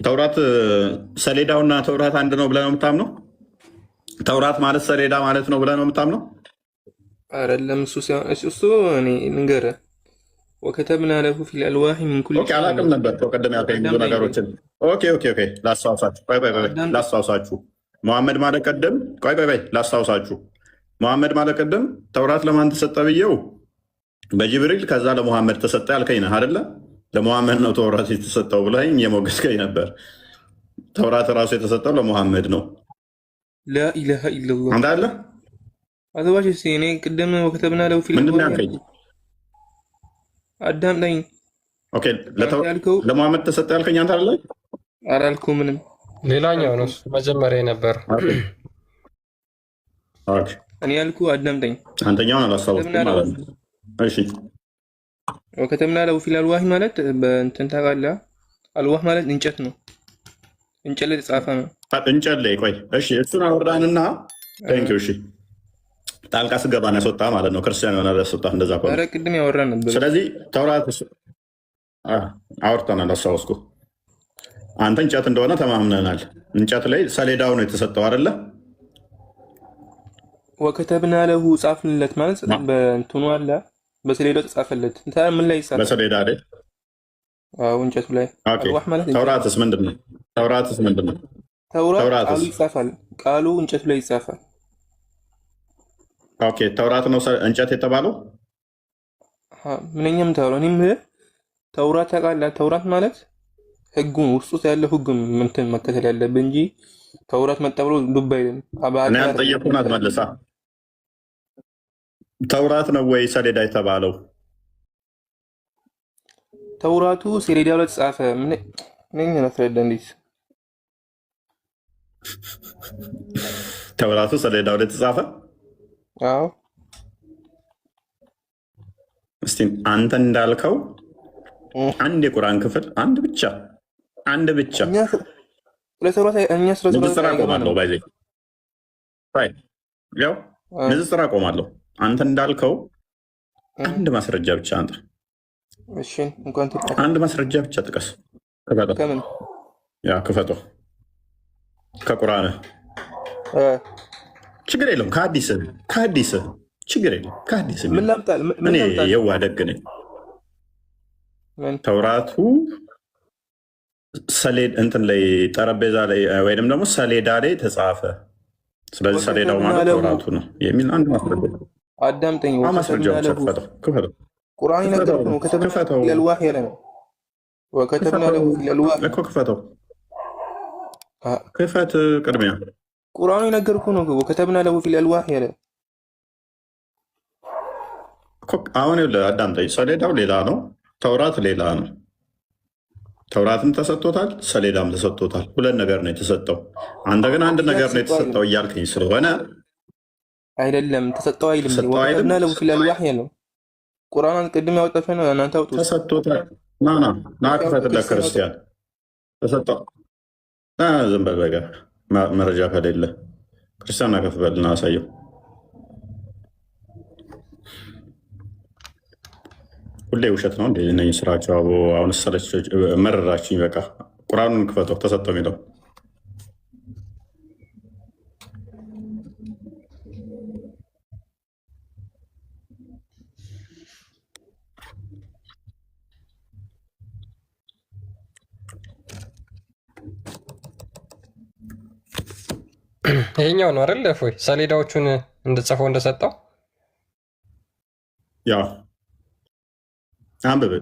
ተውራት ሰሌዳውና ተውራት አንድ ነው ብለህ ነው የምታምነው? ተውራት ማለት ሰሌዳ ማለት ነው ብለህ ነው የምታምነው? አይደለም። እሱ እኔ ልንገርህ ወከተብና ለሁ ፊል አልዋሂ ምን ኩል አላውቅም ነበር ቀደም ያልከኝ ብዙ ነገሮችን። ላስታውሳችሁ መሐመድ ማለት ቀደም ላስታውሳችሁ መሐመድ ማለት ቀደም ተውራት ለማን ተሰጠ ብዬው በጅብሪል ከዛ ለሙሐመድ ተሰጠ ያልከኝ ነህ አይደለ? ለሙሐመድ ነው ተውራት የተሰጠው ብለኸኝ የሞገስከኝ ነበር። ተውራት ራሱ የተሰጠው ለሙሐመድ ነው። ላኢላሃ ኢለላህ አንተ አለ አዘዋጅ እኔ ቅድም ወከተብና ለሁ ፊል ምንድን ነው ያልከኝ? አዳምጠኝ። ለሙሐመድ ተሰጠ ያልከኝ አንተ አለ አላልኩም ምንም። ሌላኛው ነው መጀመሪያ ነበር። እኔ ያልኩ አዳምጠኝ። አንተኛውን አላስታወስኩም ማለት ነው። እሺ ወከተብና ለሁ ፊል አልዋሂ ማለት በእንትን ታውቃለህ? አልዋህ ማለት እንጨት ነው። እንጨት ላይ የተጻፈ ነው። እንጨት ላይ ቆይ፣ እሺ እሱን አወራንና ቴንክ ዩ። እሺ ጣልቃ ስገባ ነው ያስወጣ ማለት ነው። ክርስቲያን የሆነ ያስወጣ እንደዛ ከሆነ ኧረ ቅድም ያወራን ነበር። ስለዚህ ተውራት አውርተናል፣ አስታወስኩ። አንተ እንጨት እንደሆነ ተማምነናል። እንጨት ላይ ሰሌዳው ነው የተሰጠው አይደለ? ወከተብና ለሁ ጻፍንለት ማለት በእንትኑ አለ በሰሌዳው ተጻፈለት። ምን ላይ ይጻፋል? በሰሌዳ ላይ እንጨቱ ላይ። ተውራትስ ምንድን ነው? ተውራት ቃሉ ይጻፋል። ቃሉ እንጨቱ ላይ ይጻፋል። ኦኬ ተውራት ነው እንጨት የተባለው። ምንኛም እኔም ተውራት ታውቃለህ? ተውራት ማለት ህጉን ውስጡ ያለው ህጉን ምንትን መከተል ያለብህ እንጂ ተውራት መጣ ብሎ ዱብ አይልም። ያልጠየቁን አትመልሳ። ተውራት ነው ወይ ሰሌዳ የተባለው? ተውራቱ ሰሌዳው ላይ ተጻፈ። ምን ነፍረደ እንዴት ተውራቱ ሰሌዳው ላይ ተጻፈ? አዎ እስቲ አንተ እንዳልከው አንድ የቁርአን ክፍል አንድ ብቻ ንጽጽር አቆማለሁ። ንጽጽር አቆማለሁ። አንተ እንዳልከው አንድ ማስረጃ ብቻ አንተ አንድ ማስረጃ ብቻ ጥቀስ። ክፈቶ ከቁርአን ችግር የለውም። ከሀዲስ ችግር የለም። ከሀዲስ እኔ የዋ ደግ ነኝ። ተውራቱ እንትን ላይ ጠረጴዛ ላይ ወይም ደግሞ ሰሌዳ ላይ ተጻፈ። ስለዚህ ሰሌዳው ማለት ተውራቱ ነው የሚል አንድ ማስረጃ አዳምጠኝ። ማስረጃ ክፈተው። ቁርአን ይነገርኩ ነው። ከተብና ለልዋህ ያለ ነው። ወከተብና ለሁ ለልዋህ እኮ ክፈት ቅድሚያ ቁርአኑ ይነገርኩ ነው። ወከተብና ለሁ ለልዋህ ያለ አሁን አዳምጠኝ። ሰሌዳው ሌላ ነው፣ ተውራት ሌላ ነው። ተውራትም ተሰጥቶታል፣ ሰሌዳም ተሰጥቶታል። ሁለት ነገር ነው የተሰጠው። አንተ ግን አንድ ነገር ነው የተሰጠው እያልከኝ ስለሆነ አይደለም። ተሰጠው አይልም። ወከተብና ለሁ ለልዋህ ያለው ቁርአን ቅድም ያወጣፈ ነው። እናንተ አውጡ። ተሰጥቶታል። ና ክፈትለት ክርስቲያን ተሰጠው። ዝም በል በቃ። መረጃ ከሌለ ክርስቲያን ከፍ በልና አሳየው። ሁሌ ውሸት ነው እንደ እነኝህ ስራቸው። አሁን መረራችኝ። በቃ ቁርአኑን ክፈተው። ተሰጠው የሚለው ይሄኛው ነው አይደል? እፎይ ሰሌዳዎቹን እንደጻፈው እንደሰጠው ያው አንብብ።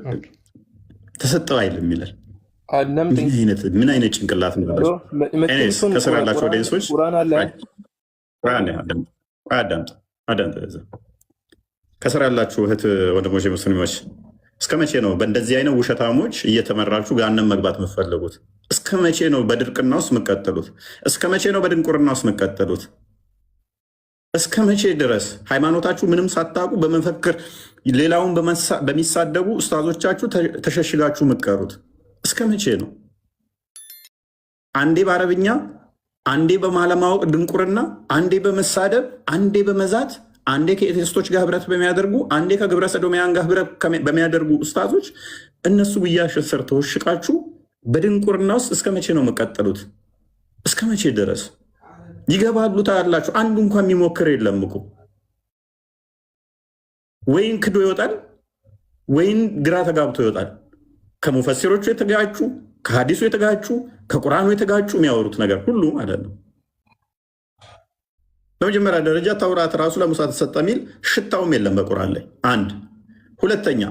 ተሰጠው አይልም ይላል። ምን አይነት ጭንቅላት ነው? ከስር ያላቸው ኦዲየንሶች ከስር ያላችሁ እህት ወንድሞች ሙስሊሞች እስከ መቼ ነው በእንደዚህ አይነት ውሸታሞች እየተመራችሁ ገሃነም መግባት የምትፈልጉት? እስከ መቼ ነው በድርቅና ውስጥ የምትቀጥሉት? እስከ መቼ ነው በድንቁርና ውስጥ የምትቀጥሉት? እስከ መቼ ድረስ ሃይማኖታችሁ ምንም ሳታውቁ በመፈክር ሌላውን በሚሳደቡ ኡስታዞቻችሁ ተሸሽጋችሁ የምትቀሩት? እስከ መቼ ነው? አንዴ በአረብኛ፣ አንዴ በማለማወቅ ድንቁርና፣ አንዴ በመሳደብ፣ አንዴ በመዛት፣ አንዴ ከኤቴስቶች ጋር ህብረት በሚያደርጉ፣ አንዴ ከግብረ ሰዶማውያን ጋር ህብረት በሚያደርጉ ኡስታዞች እነሱ ብያሽ ስር ተወሽቃችሁ በድንቁርና ውስጥ እስከ መቼ ነው የምቀጥሉት? እስከ መቼ ድረስ ይገባሉ? ታያላችሁ። አንዱ እንኳን የሚሞክር የለም እኮ። ወይን ክዶ ይወጣል፣ ወይን ግራ ተጋብቶ ይወጣል። ከሙፈሲሮቹ የተጋጩ፣ ከሀዲሱ የተጋጩ፣ ከቁርአኑ የተጋጩ የሚያወሩት ነገር ሁሉ ማለት ነው። በመጀመሪያ ደረጃ ተውራት ራሱ ለሙሳ ተሰጠ የሚል ሽታውም የለም በቁርአን ላይ። አንድ ሁለተኛ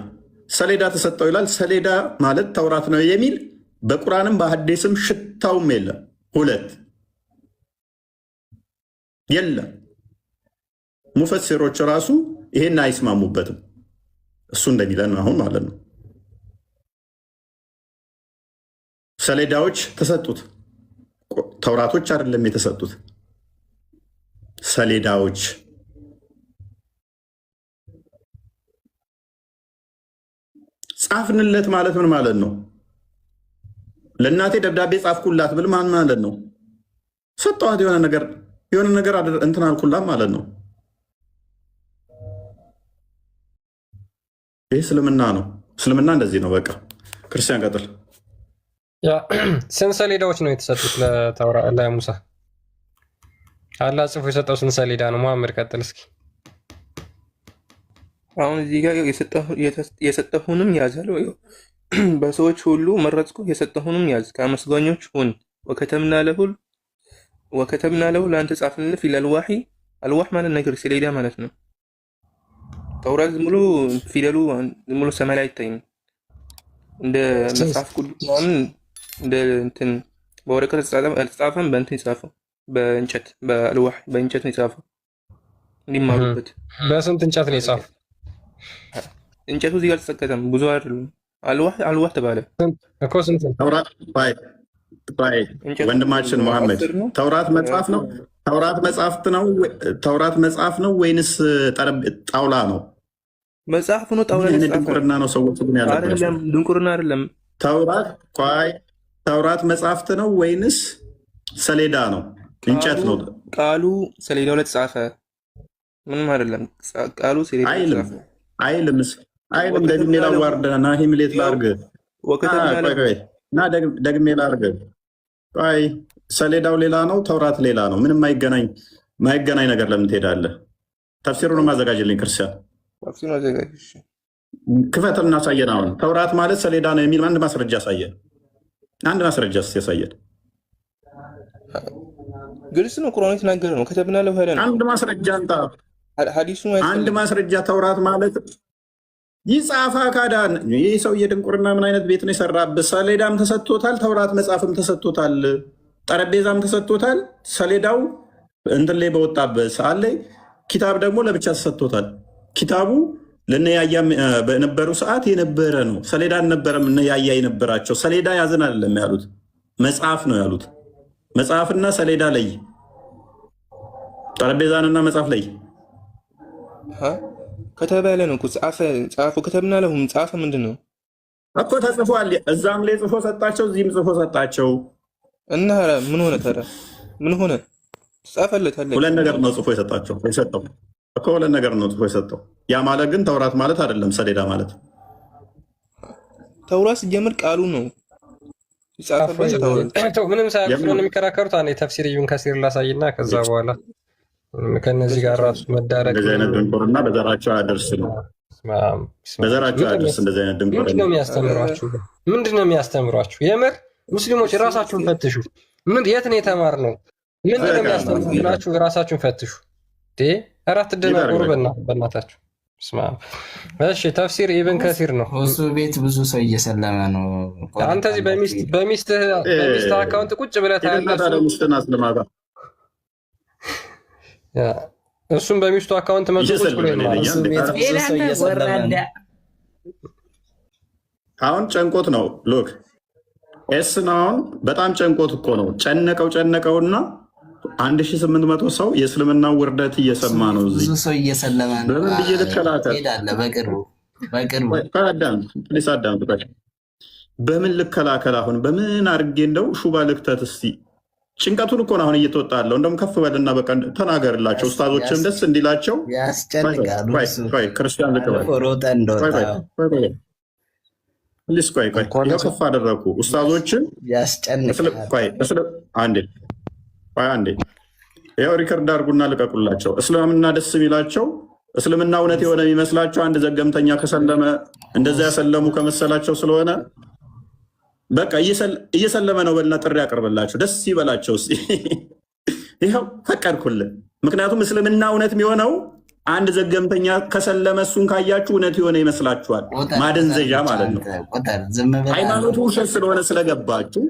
ሰሌዳ ተሰጠው ይላል። ሰሌዳ ማለት ተውራት ነው የሚል በቁርአንም በሐዲስም ሽታውም የለም። ሁለት የለም። ሙፈሲሮች ራሱ ይሄን አይስማሙበትም። እሱ እንደሚለን አሁን ማለት ነው። ሰሌዳዎች ተሰጡት፣ ተውራቶች አይደለም የተሰጡት ሰሌዳዎች። ጻፍንለት ማለት ምን ማለት ነው? ለእናቴ ደብዳቤ ጻፍኩላት ብል ማን ማለት ነው? ሰጠዋት፣ የሆነ ነገር እንትን አልኩላት ማለት ነው። ይህ እስልምና ነው። እስልምና እንደዚህ ነው። በቃ ክርስቲያን ቀጥል። ስንት ሰሌዳዎች ነው የተሰጡት ለሙሳ? አላህ ጽፎ የሰጠው ስንት ሰሌዳ ነው? መሐመድ ቀጥል እስኪ። አሁን እዚህ ጋር የሰጠሁንም ያዝ አለው። በሰዎች ሁሉ መረጥኩ፣ የሰጠሁንም ያዝ፣ ከአመስጋኞች ሁን። ወከተብና ለሁ ለአንተ ጻፍንልህ ፊል አልዋሒ። አልዋህ ማለት ነገር ሰሌዳ ማለት ነው። ተውራት ዝም ብሎ ፊደሉ ዝም ብሎ ሰማይ ላይ አይታይም። እንደ መጽሐፍ ቅዱስ እንደ እንትን በወረቀት አልተጻፈም፣ በእንትን የጻፈው በእንጨት በአልዋህ በእንጨት ነው የጻፈው እንዲማሩበት። በስንት እንጨት ነው የጻፈው? እንጨቱ እዚህ ጋር አልተሰቀተም፣ ብዙ አይደሉም። አልዋህ ተባለ እኮ ስንት ወንድማችን መሐመድ ተውራት መጽሐፍ ነው? ተውራት መጽሐፍ ነው ወይንስ ጣውላ ነው? መጽሐፍ ነው። ጣውላ ድንቁርና ነው። ሰዎች ግን አይደለም፣ ድንቁርና አይደለም። ተውራት መጽሐፍት ነው ወይንስ ሰሌዳ ነው? እንጨት ነው። ቃሉ ሰሌዳው ላይ ተጻፈ። ምንም አይደለም። ቃሉ ሰሌዳው ላይ ተጻፈ አይልም። ደግሜ ላዋርድህ እና ሂምሌት ላድርግ እና ደግሜ ላድርግ። ቆይ ሰሌዳው ሌላ ነው፣ ተውራት ሌላ ነው። ምንም ማይገናኝ ነገር ለምን ትሄዳለህ? ተፍሲሩን ማዘጋጅልኝ ክርስቲያን ክፈት እናሳየን። አሁን ተውራት ማለት ሰሌዳ ነው የሚል አንድ ማስረጃ ያሳየን። አንድ ማስረጃ ያሳየን። ግልጽ ነው። ቁርአን የተናገረ ነው። ከተብና ለሆነ አንድ ማስረጃ አንተ ሐዲሱ አንድ ማስረጃ ተውራት ማለት ይጻፋ ካዳን። ይህ ሰውዬ ድንቁርና ምን አይነት ቤት ነው የሰራበት? ሰሌዳም ተሰጥቶታል፣ ተውራት መጽሐፍም ተሰጥቶታል፣ ጠረጴዛም ተሰጥቶታል። ሰሌዳው እንትን ላይ በወጣበት ሰዓት ላይ ኪታብ ደግሞ ለብቻ ተሰጥቶታል። ኪታቡ ለነያያ በነበሩ ሰዓት የነበረ ነው። ሰሌዳ አልነበረም። እነያያ የነበራቸው ሰሌዳ ያዝን አይደለም ያሉት፣ መጽሐፍ ነው ያሉት። መጽሐፍና ሰሌዳ ላይ፣ ጠረጴዛንና መጽሐፍ ላይ ከተበ ያለ ነው። ጻፉ ከተብና ለሁም ጻፈ ምንድን ነው እኮ ተጽፏል። እዛም ላይ ጽፎ ሰጣቸው፣ እዚህም ጽፎ ሰጣቸው። እና ምን ሆነ ታዲያ? ምን ሆነ? ጻፈለት አለ። ሁለት ነገር ነው ጽፎ የሰጣቸው የሰጠው እኮ ሁለት ነገር ነው ጽፎ የሰጠው። ያ ማለት ግን ተውራት ማለት አይደለም። ሰሌዳ ማለት ተውራት ሲጀምር ቃሉ ነው ምንም ሳያልፍ ነው የሚከራከሩት። አንዴ ተፍሲር ኢብን ከሲር ላሳይና ከዛ በኋላ ከነዚህ ጋር ራሱ መዳረቅ እንደዚህ አይነት ድንቁርና በዘራቸው አያደርስ ነው። በዘራቸው አያደርስ። እንደዚህ አይነት ድንቁርና ምንድን ነው የሚያስተምሯችሁ? የምር ሙስሊሞች ራሳችሁን ፈትሹ። የት ነው የተማርነው? ምንድን ነው የሚያስተምራችሁ? ራሳችሁን ፈትሹ። አራት ደናቆሩ በእናታችሁ። እሺ ተፍሲር ኢብን ከሲር ነው። እሱ ቤት ብዙ ሰው እየሰለመ ነው። አንተ እዚህ በሚስትህ አካውንት ቁጭ ብለህ ታያለህ። እሱም በሚስቱ አካውንት መጥቶ ቁጭ ብሎ ይማራል። አሁን ጨንቆት ነው። ሎክ ኤስን አሁን በጣም ጨንቆት እኮ ነው። ጨነቀውና 1800 ሰው የእስልምና ውርደት እየሰማ ነው። ብዙ ሰው እየሰለመ ነው። በምን ብዬ ልከላከል? በምን ልከላከል? አሁን በምን አድርጌ እንደው ሹባ ልክተት? እስቲ ጭንቀቱን እኮ ነው አሁን እየተወጣ ያለው። እንደውም ከፍ በልና በቃ ተናገርላቸው፣ ኡስታዞችም ደስ እንዲላቸው። ያስጨንቃሉ። ክርስቲያን ልቀበል ፕሊስ ቆይ ይኸው ከፍ አደረኩ ኡስታዞችን አንዴ ይኸው ሪከርድ አድርጉና ልቀቁላቸው። እስልምና ደስ የሚላቸው እስልምና እውነት የሆነ የሚመስላቸው አንድ ዘገምተኛ ከሰለመ እንደዛ ያሰለሙ ከመሰላቸው ስለሆነ በቃ እየሰለመ ነው በልና ጥሪ ያቀርብላቸው፣ ደስ ይበላቸው። ይኸው ፈቀድኩልን። ምክንያቱም እስልምና እውነት የሚሆነው አንድ ዘገምተኛ ከሰለመ እሱን ካያችሁ እውነት የሆነ ይመስላችኋል። ማደንዘዣ ማለት ነው። ሃይማኖቱ ውሸት ስለሆነ ስለገባችሁ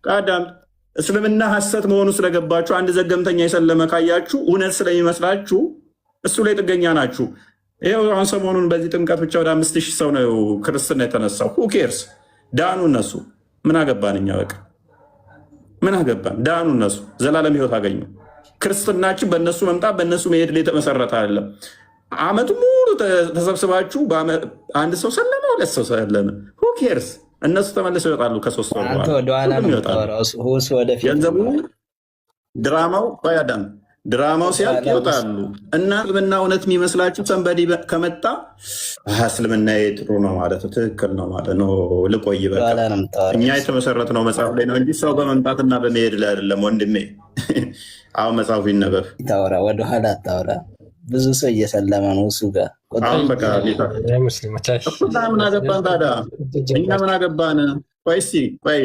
ቃዳም እስልምና ሐሰት መሆኑ ስለገባችሁ አንድ ዘገምተኛ የሰለመ ካያችሁ እውነት ስለሚመስላችሁ እሱ ላይ ጥገኛ ናችሁ። ይኸው አሁን ሰሞኑን በዚህ ጥምቀት ብቻ ወደ 5000 ሰው ነው ክርስትና የተነሳው። ሁኬርስ ዳኑ እነሱ። ምን አገባን እኛ? በቃ ምን አገባን? ዳኑ እነሱ፣ ዘላለም ህይወት አገኙ። ክርስትናችን በእነሱ መምጣት በእነሱ መሄድ ላይ የተመሰረተ አይደለም። አመቱ ሙሉ ተሰብስባችሁ አንድ ሰው ሰለመ፣ 2 ሰው ሰለመ፣ ሁኬርስ እነሱ ተመልሰው ይወጣሉ። ከ3 ወር በኋላ ገንዘቡ ድራማው ባያዳም ድራማው ሲያልቅ ይወጣሉ። እና እስልምና እውነት የሚመስላችሁ ሰንበዲ ከመጣ እስልምና ጥሩ ነው ማለት ነው፣ ትክክል ነው ማለት ነው። ልቆይ በቃ እኛ የተመሰረት ነው መጽሐፍ ላይ ነው እንጂ ሰው በመምጣትና በመሄድ ላይ አይደለም ወንድሜ። አሁን መጽሐፉ ይነበብ። ታወራ ወደኋላ አታወራ። ብዙ ሰው እየሰለመ ነው እሱ ጋር። አሁን በቃ ምን አገባን ታዲያ? እኛ ምን አገባን? ቆይ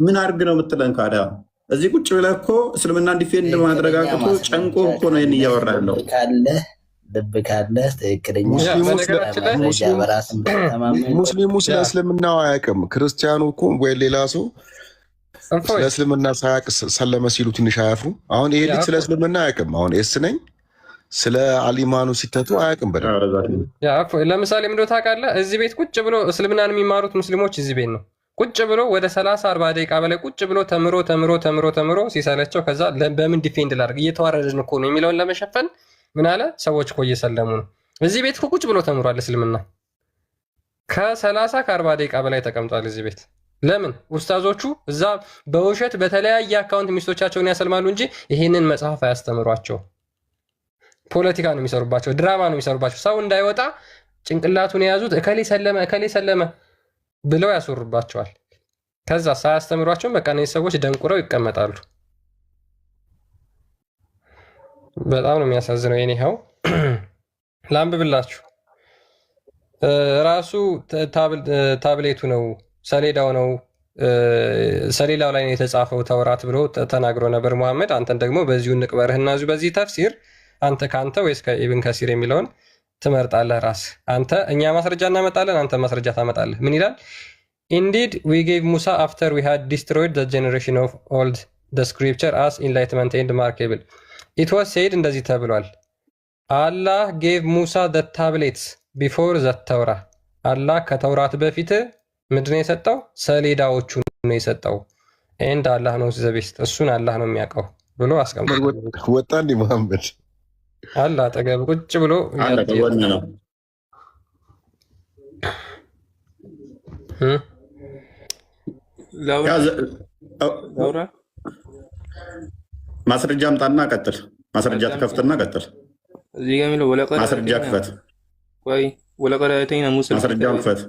ምን አድርግ ነው የምትለን ካዲያ? እዚህ ቁጭ ብለህ እኮ እስልምና ዲፌንድ ማድረግ አቅቶ ጨንቆ እኮ ነው ይህን እያወራ ያለው። ልብ ካለ ትክክለኛ ሙስሊሙ ስለ እስልምናው አያውቅም። ክርስቲያኑ እኮ ወይ ሌላ ሰው ስለ እስልምና ሳያውቅ ሰለመ ሲሉ ትንሽ አያፍሩ? አሁን ይሄ ልጅ ስለ እስልምና አያውቅም። አሁን ነኝ ስለ አሊማኑ ሲተቱ አያውቅም በደንብ። ለምሳሌ ምንድን ነው ታውቃለህ? እዚህ ቤት ቁጭ ብሎ እስልምናን የሚማሩት ሙስሊሞች እዚህ ቤት ነው ቁጭ ብሎ ወደ 30-40 ደቂቃ በላይ ቁጭ ብሎ ተምሮ ሲሰለቸው ከዛ በምን ዲፌንድ ላድርግ እየተዋረድን እኮ ነው የሚለውን ለመሸፈን ምን አለ? ሰዎች እኮ እየሰለሙ ነው። እዚህ ቤት ቁጭ ብሎ ተምሯል እስልምና። ከ30-40 ደቂቃ በላይ ተቀምጧል እዚህ ቤት። ለምን? ኡስታዞቹ እዛ በውሸት በተለያየ አካውንት ሚስቶቻቸውን ያሰልማሉ እንጂ ይሄንን መጽሐፍ አያስተምሯቸው። ፖለቲካ ነው የሚሰሩባቸው፣ ድራማ ነው የሚሰሩባቸው። ሰው እንዳይወጣ ጭንቅላቱን የያዙት እከሌ ሰለመ ብለው ያስወሩባቸዋል። ከዛ ሳያስተምሯቸውም በቃ እነዚህ ሰዎች ደንቁረው ይቀመጣሉ። በጣም ነው የሚያሳዝነው። የኔው ላንብብላችሁ። ራሱ ታብሌቱ ነው ሰሌዳው ነው ሰሌዳው ላይ ነው የተጻፈው ተውራት ብሎ ተናግሮ ነበር ሙሐመድ። አንተን ደግሞ በዚሁ እንቅበርህና በዚህ ተፍሲር አንተ ከአንተ ወይስ ከኢብን ከሲር የሚለውን ትመርጣለህ ራስ። አንተ እኛ ማስረጃ እናመጣለን፣ አንተ ማስረጃ ታመጣለህ። ምን ይላል? Indeed we gave Musa after we had destroyed the generation of old the scripture as enlightenment and markable. It was said እንደዚህ ተብሏል። Allah gave Musa the tablets before the Torah. አላህ ከተውራት በፊት ምንድን ነው የሰጠው? ሰሌዳዎቹን ነው የሰጠው። and አላህ ነው the best፣ እሱን አላህ ነው የሚያውቀው ብሎ አስቀምጧል። ወጣ እንደ መሐመድ አላ አጠገብ ቁጭ ብሎ ማስረጃ አምጣና ቀጥል። ማስረጃ ትከፍትና ቀጥል። እዚህ ጋር የሚለው ማስረጃ ክፈት። ማስረጃውን ክፈት።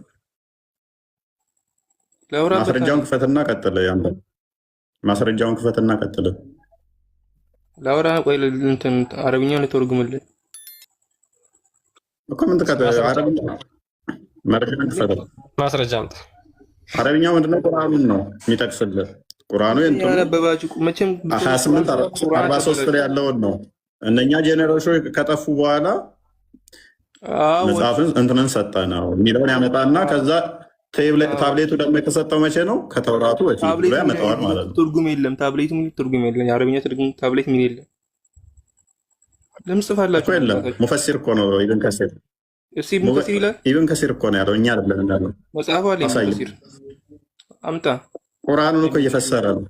ማስረጃውን ክፈትና ቀጥል። ማስረጃውን ክፈትና ቀጥል። ላውራ ቆይ እንትን አረብኛውን ልተርጉምልህ እኮ ምን ተከተ አረብኛ ማረብኛ ክፈት። ማስረጃ አምጣ። አረብኛው ምንድነው? ቁርአኑን ነው የሚጠቅስልህ። ቁርአኑ ያነበባችሁ መቼም 28-43 ላይ ያለውን ነው። እነኛ ጄኔሬሽኖች ከጠፉ በኋላ መጽሐፍን እንትንን ሰጠ ነው የሚለውን ያመጣና ከዛ ታብሌቱ ደግሞ የተሰጠው መቼ ነው? ከተውራቱ በፊት ብሎ ያመጣዋል ማለት ነው። ትርጉም የለም ታብሌቱ ምን ትርጉም የለም። የአረብኛ ትርጉም ታብሌት ምን የለም። ለምን ጽፋላችሁ? የለም ሙፈሲር እኮ ነው ኢብን ከሲር። እሺ ሙፈሲር ይላል። ኢብን ከሲር እኮ ነው ያለው፣ እኛ አይደለም እንዳለው። መጽሐፉ አለ ሙፈሲር አምጣ። ቁርአኑን እኮ እየፈሰረ ነው።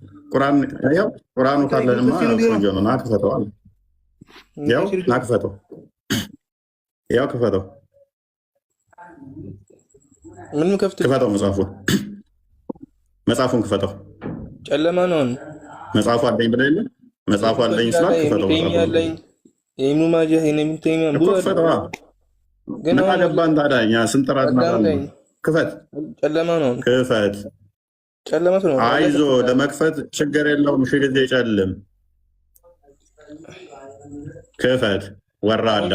ቁርአኑ ካለንማ ቆንጆ ነው። ና ክፈተው አለ። ና ክፈተው። ክፈተው። ምንም ክፈተው። መጽሐፉን ክፈተው። ጨለማ ነው። መጽሐፉ አለኝ ብለህ የለ መጽሐፉ አለኝ ስላል ክፈተው። ኢብኑ ማጃህ ክፈተው። ግን አገባን ታዲያ እኛ ስንጠራት ክፈት፣ ጨለማ ነው። ክፈት። ጨለማ ነው። አይዞ ለመክፈት ችግር የለውም። ሺህ ጊዜ ጨልም። ክፈት። ወራዳ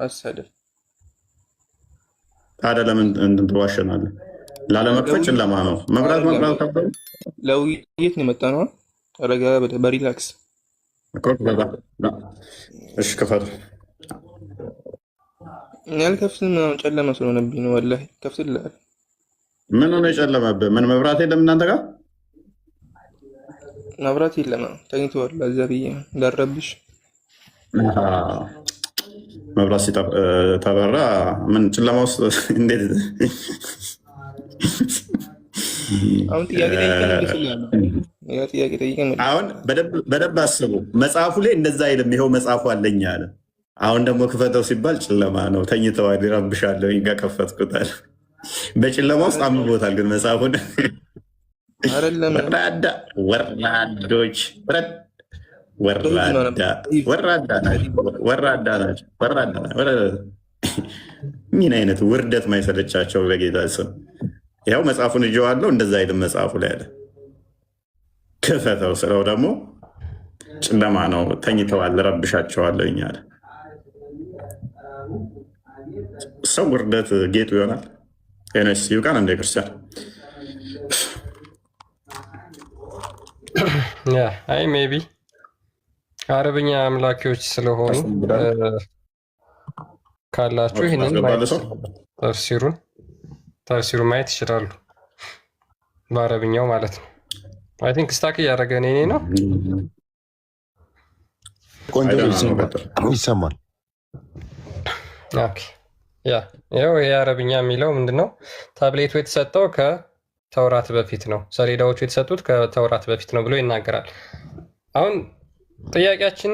አሳደብ። ታዲያ ለምን እንትን ትዋሸናለህ? ላለመክፈት ጨለማ ነው። መብራት ከብዶ ለውይይት ነው የመጣ ነው። ረጋ በሪላክስ እሺ፣ ክፈቱ። ያልከፍትም ጨለማ ስለሆነብኝ ነው። ወላሂ ከፍትልሃል። ምን ሆነ የጨለመብህ? ምን መብራት የለም እናንተ ጋር? መብራት የለም፣ ተኝተዋል። እዛ ብዬ እንዳረብሽ። መብራት ሲተበራ ምን ጨለማ ውስጥ እንዴት? አሁን ጥያቄ ጠይቀን አሁን በደንብ አስቡ። መጽሐፉ ላይ እንደዛ አይልም። ይኸው መጽሐፉ አለኝ አለ። አሁን ደግሞ ክፈተው ሲባል ጨለማ ነው፣ ተኝተዋል፣ ይረብሻለሁ። ጋር ከፈትኩታል። በጨለማ ውስጥ አንብቦታል። ግን መጽሐፉን ወራዶች ወራዳ ናቸው። ምን አይነት ውርደት ማይሰለቻቸው በጌታ ስም። ያው መጽሐፉን እጀዋለሁ። እንደዛ አይልም መጽሐፉ ላይ አለ። ክፈተው ስለው ደግሞ ጨለማ ነው፣ ተኝተዋል፣ ረብሻቸዋለሁ አለ። ሰው ውርደት ጌጡ ይሆናል። ኔስ ይብቃን። እንደ ክርስቲያን አይ ሜቢ አረብኛ አምላኪዎች ስለሆኑ ካላችሁ ይህንን ተፍሲሩን ማየት ይችላሉ። በአረብኛው ማለት ነው። አይ ቲንክ ስታክ እያደረገ እኔ ነው። ቆንጆ ይሰማል። ያው የአረብኛ የሚለው ምንድነው? ታብሌቱ የተሰጠው ከተውራት በፊት ነው፣ ሰሌዳዎቹ የተሰጡት ከተውራት በፊት ነው ብሎ ይናገራል። አሁን ጥያቄያችን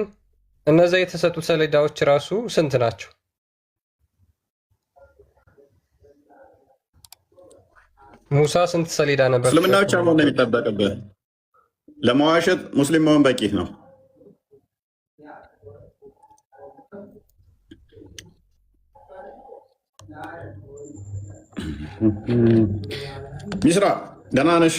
እነዛ የተሰጡት ሰሌዳዎች ራሱ ስንት ናቸው? ሙሳ ስንት ሰሌዳ ነበር? እስልምና ብቻ መሆን ነው የሚጠበቅብህ። ለመዋሸት ሙስሊም መሆን በቂ ነው። ሚስራ ደህና ነሽ?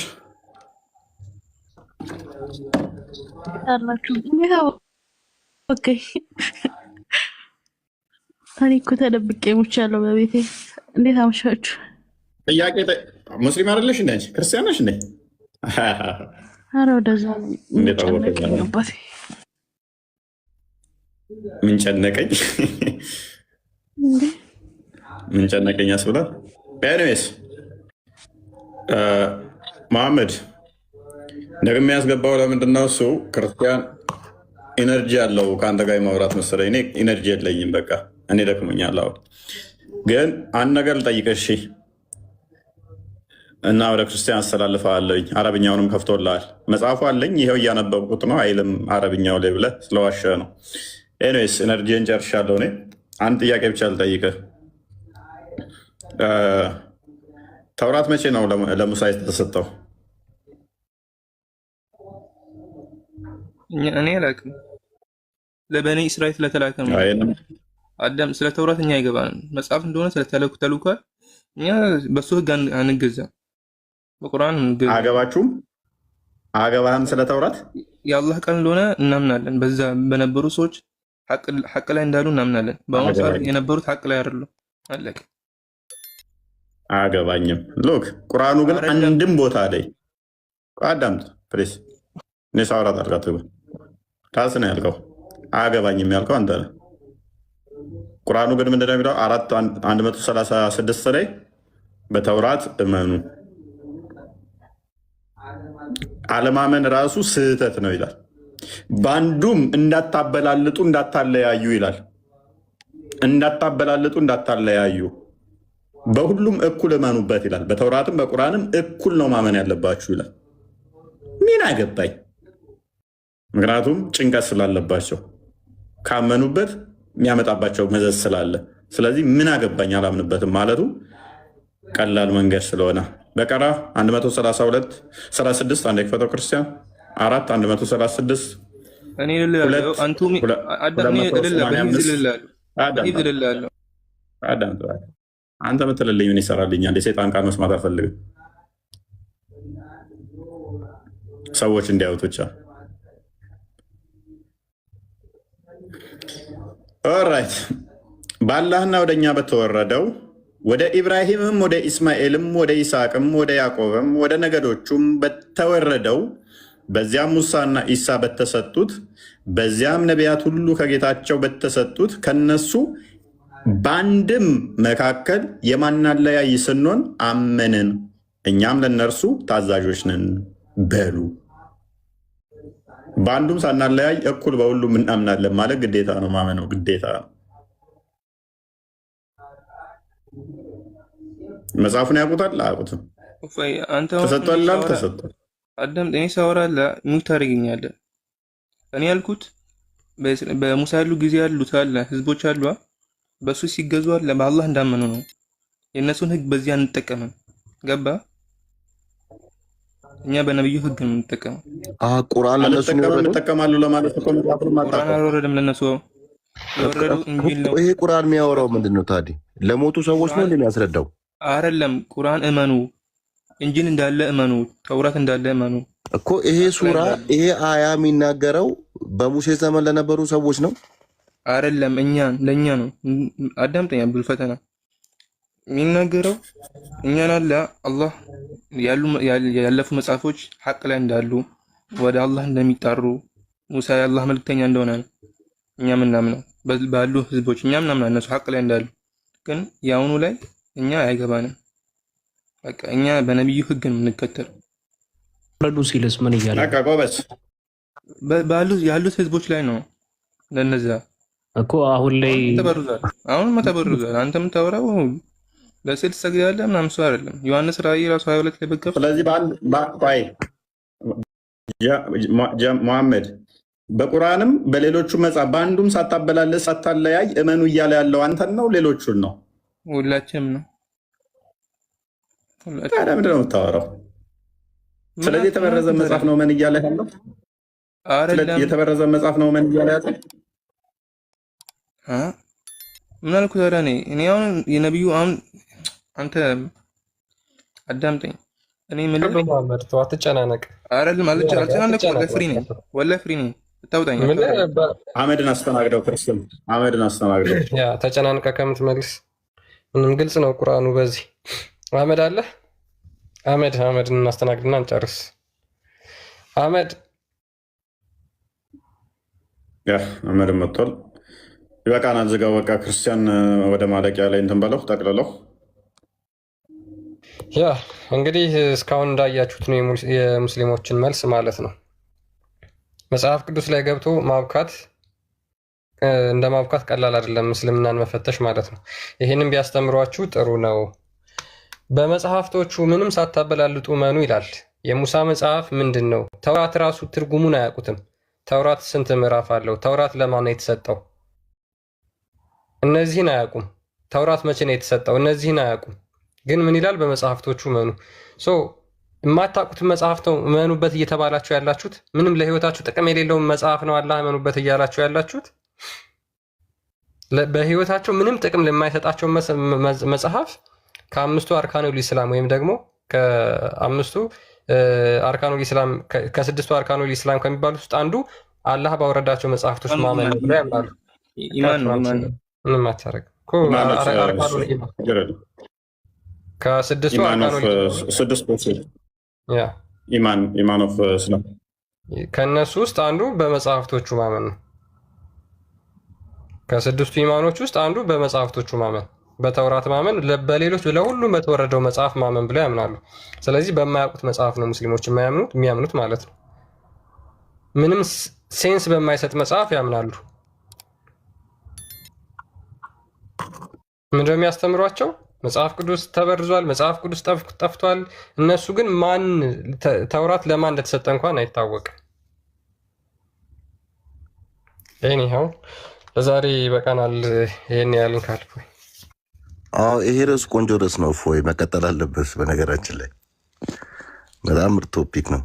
እኔ እኮ ተደብቄ ሙቻለሁ በቤቴ። እንዴት አመሻችሁ? ጥያቄ ሙስሊም አይደለሽ እንደ አንቺ ክርስቲያን ነሽ እንዴ? ኧረ ወደዛ ምን ጨነቀኝ ምን ጨነቀኝ ያስብላል። ኤኒዌይስ መሐመድ ደግሞ ያስገባው ለምንድነው? እሱ ክርስቲያን ኢነርጂ አለው ከአንተ ጋር የማውራት መሰለኝ። እኔ ኢነርጂ የለኝም፣ በቃ እኔ ደክሞኛል። አሁን ግን አንድ ነገር ልጠይቅሽ እና ወደ ክርስቲያን አስተላልፈዋለኝ። አረብኛውንም ከፍቶልሃል። መጽሐፉ አለኝ ይኸው እያነበብኩት ነው አይልም አረብኛው ላይ ብለህ ስለዋሸ ነው። ኤኒዌይስ ኢነርጂን ጨርሻለሁ። እኔ አንድ ጥያቄ ብቻ ልጠይቅህ። ተውራት መቼ ነው ለሙሳ የተሰጠው? እኔ አላውቅም። ለበኔ እስራኤል ስለተላከ ነው። አዳም ስለ ተውራት እኛ አይገባንም። መጽሐፍ እንደሆነ ስለተልኳል። እኛ በሱ ህግ አንገዛም። በቁርአን አገባችሁም አገባህም ስለ ተውራት የአላህ ቃል እንደሆነ እናምናለን። በዛ በነበሩ ሰዎች ሐቅ ላይ እንዳሉ እናምናለን። በአሁኑ ሰዓት የነበሩት ሐቅ ላይ አይደሉም። አለቀ። አገባኝም። ሎክ ቁርአኑ ግን አንድም ቦታ ላይ አዳምጥ ፕሊስ። እኔ ሳውራት አድርጋት ራስ ነው ያልከው። አገባኝም ያልከው አንተ ነህ። ቁርአኑ ግን ምንድነው የሚለው? 136 ላይ በተውራት እመኑ፣ አለማመን ራሱ ስህተት ነው ይላል። በአንዱም እንዳታበላልጡ እንዳታለያዩ ይላል። እንዳታበላልጡ እንዳታለያዩ፣ በሁሉም እኩል እመኑበት ይላል። በተውራትም በቁርአንም እኩል ነው ማመን ያለባችሁ ይላል። ምን አገባኝ? ምክንያቱም ጭንቀት ስላለባቸው ካመኑበት የሚያመጣባቸው መዘዝ ስላለ፣ ስለዚህ ምን አገባኝ አላምንበትም ማለቱ ቀላል መንገድ ስለሆነ በቀራ 132 አንድ የክፈተው ክርስቲያን 136 እኔ አንተ ምትልልኝ ምን ይሰራልኛል? የሰይጣን ቃል መስማት አልፈልግም። ሰዎች እንዲያዩት ብቻ። ኦራይት በአላህና ወደ እኛ በተወረደው ወደ ኢብራሂምም ወደ ኢስማኤልም ወደ ይስሐቅም ወደ ያዕቆብም ወደ ነገዶቹም በተወረደው በዚያም ሙሳና ኢሳ በተሰጡት በዚያም ነቢያት ሁሉ ከጌታቸው በተሰጡት ከነሱ በአንድም መካከል የማናለያይ ስንሆን አመንን፣ እኛም ለነርሱ ታዛዦች ነን በሉ። በአንዱም ሳናለያይ እኩል በሁሉም እናምናለን ማለት ግዴታ ነው። ማመነው ግዴታ ነው። መጽሐፉን ያውቁታል አያውቁትም? ተሰጥቷል ተሰጥቷል። አዳምጠኝ፣ ሳወራለ ሙት ታደርገኛለህ። እኔ ያልኩት በሙሳ ያሉ ጊዜ ያሉት አለ ህዝቦች አሉ፣ በሱ ሲገዙ አለ በአላህ እንዳመኑ ነው። የእነሱን ህግ በዚህ አንጠቀምም። ገባ? እኛ በነብዩ ህግ ነው የምንጠቀመው። ቁርአን ለነሱ እንጠቀማሉ ለማለት እኮ ቁርአን አልወረደም ለነሱ። ይሄ ቁርአን የሚያወራው ምንድን ነው ታዲያ? ለሞቱ ሰዎች ነው እንደሚያስረዳው አይደለም። ቁርአን እመኑ፣ እንጂል እንዳለ እመኑ፣ ተውራት እንዳለ እመኑ እኮ። ይሄ ሱራ ይሄ አያ የሚናገረው በሙሴ ዘመን ለነበሩ ሰዎች ነው አይደለም? ለእኛ ነው። አዳምጠኛ ብልፈተና የሚናገረው እኛን አለ አላህ ያለፉ መጽሐፎች ሐቅ ላይ እንዳሉ ወደ አላህ እንደሚጣሩ ሙሳ የአላህ መልክተኛ እንደሆነ እኛ ምናምነው ባሉ ህዝቦች እኛ ምናምን እነሱ ሐቅ ላይ እንዳሉ፣ ግን ያውኑ ላይ እኛ አይገባንም። በቃ እኛ በነብዩ ህግ ነው የምንከተለው። ረዱ ሲልስ ምን እያለ ያሉት ህዝቦች ላይ ነው። ለነዛ እኮ አሁን ላይ ተበሩዛል። አንተ የምታወራው ለስዕል ትሰግዳለህ ምናምን ሰው አይደለም። ዮሐንስ ራእይ ራሱ 22 ላይ በገፍ። ስለዚህ ሙሐመድ በቁርአንም በሌሎቹ መጽሐፍ በአንዱም ሳታበላለስ ሳታለያይ እመኑ እያለ ያለው አንተን ነው ሌሎቹን ነው? ሁላችንም ነው። ታዲያ ምንድን ነው የምታወራው? ስለዚህ የተበረዘ መጽሐፍ ነው ምን እያለ ያለው? የተበረዘ መጽሐፍ ነው ምን እያለ ያለው? ምን አልኩ ታዲያ? እኔ አሁን የነብዩ አሁን አንተ አዳምጠኝ። እኔ ምን መሐመድ ተው፣ አትጨናነቅ። አይደለም አልጨናነቅም። ወላሂ ፍሪ ነኝ። ታውጣኝ አመድን አስተናግደው፣ ክርስቲያን አመድን አስተናግደው። ያ ተጨናንቀ ከምትመልስ ምንም ግልጽ ነው ቁርአኑ። በዚህ አመድ አለ። አመድን እናስተናግድና እንጨርስ። አመድ አመድን መጥቷል። ይበቃናል። ዝጋው በቃ። ክርስቲያን ወደ ማለቂያ ላይ እንትን በለው ጠቅልለው። ያ እንግዲህ እስካሁን እንዳያችሁት ነው የሙስሊሞችን መልስ ማለት ነው። መጽሐፍ ቅዱስ ላይ ገብቶ ማብካት እንደ ማብካት ቀላል አይደለም፣ እስልምናን መፈተሽ ማለት ነው። ይህንም ቢያስተምሯችሁ ጥሩ ነው። በመጽሐፍቶቹ ምንም ሳታበላልጡ መኑ ይላል። የሙሳ መጽሐፍ ምንድን ነው? ተውራት ራሱ ትርጉሙን አያውቁትም። ተውራት ስንት ምዕራፍ አለው? ተውራት ለማን ነው የተሰጠው? እነዚህን አያውቁም። ተውራት መቼ ነው የተሰጠው? እነዚህን አያውቁም። ግን ምን ይላል? በመጽሐፍቶቹ መኑ። የማታውቁትን መጽሐፍ ነው እመኑበት እየተባላችሁ ያላችሁት። ምንም ለህይወታችሁ ጥቅም የሌለውን መጽሐፍ ነው አላህ እመኑበት እያላችሁ ያላችሁት። በህይወታቸው ምንም ጥቅም ለማይሰጣቸው መጽሐፍ ከአምስቱ አርካኑል ኢስላም ወይም ደግሞ ከአምስቱ አርካኑል ኢስላም ከስድስቱ አርካኑል ኢስላም ከሚባሉት ውስጥ አንዱ አላህ ባወረዳቸው መጽሐፍቶች ማመን ነው ያምናሉ። ምንም አታረግ ከስድስቱ ኢማን ኦፍ እስላም ከእነሱ ውስጥ አንዱ በመጽሐፍቶቹ ማመን ነው። ከስድስቱ ኢማኖች ውስጥ አንዱ በመጽሐፍቶቹ ማመን፣ በተውራት ማመን፣ በሌሎች ለሁሉም በተወረደው መጽሐፍ ማመን ብለው ያምናሉ። ስለዚህ በማያውቁት መጽሐፍ ነው ሙስሊሞች የሚያምኑት ማለት ነው። ምንም ሴንስ በማይሰጥ መጽሐፍ ያምናሉ። ምንድነው የሚያስተምሯቸው? መጽሐፍ ቅዱስ ተበርዟል፣ መጽሐፍ ቅዱስ ጠፍቷል። እነሱ ግን ተውራት ለማን እንደተሰጠ እንኳን አይታወቅም። ይኸው ለዛሬ በቃናል። ይሄን ያልን ካልኩ ይሄ ርዕስ ቆንጆ ርዕስ ነው። እፎይ መቀጠል አለበት። በነገራችን ላይ በጣም ምርጥ ቶፒክ ነው።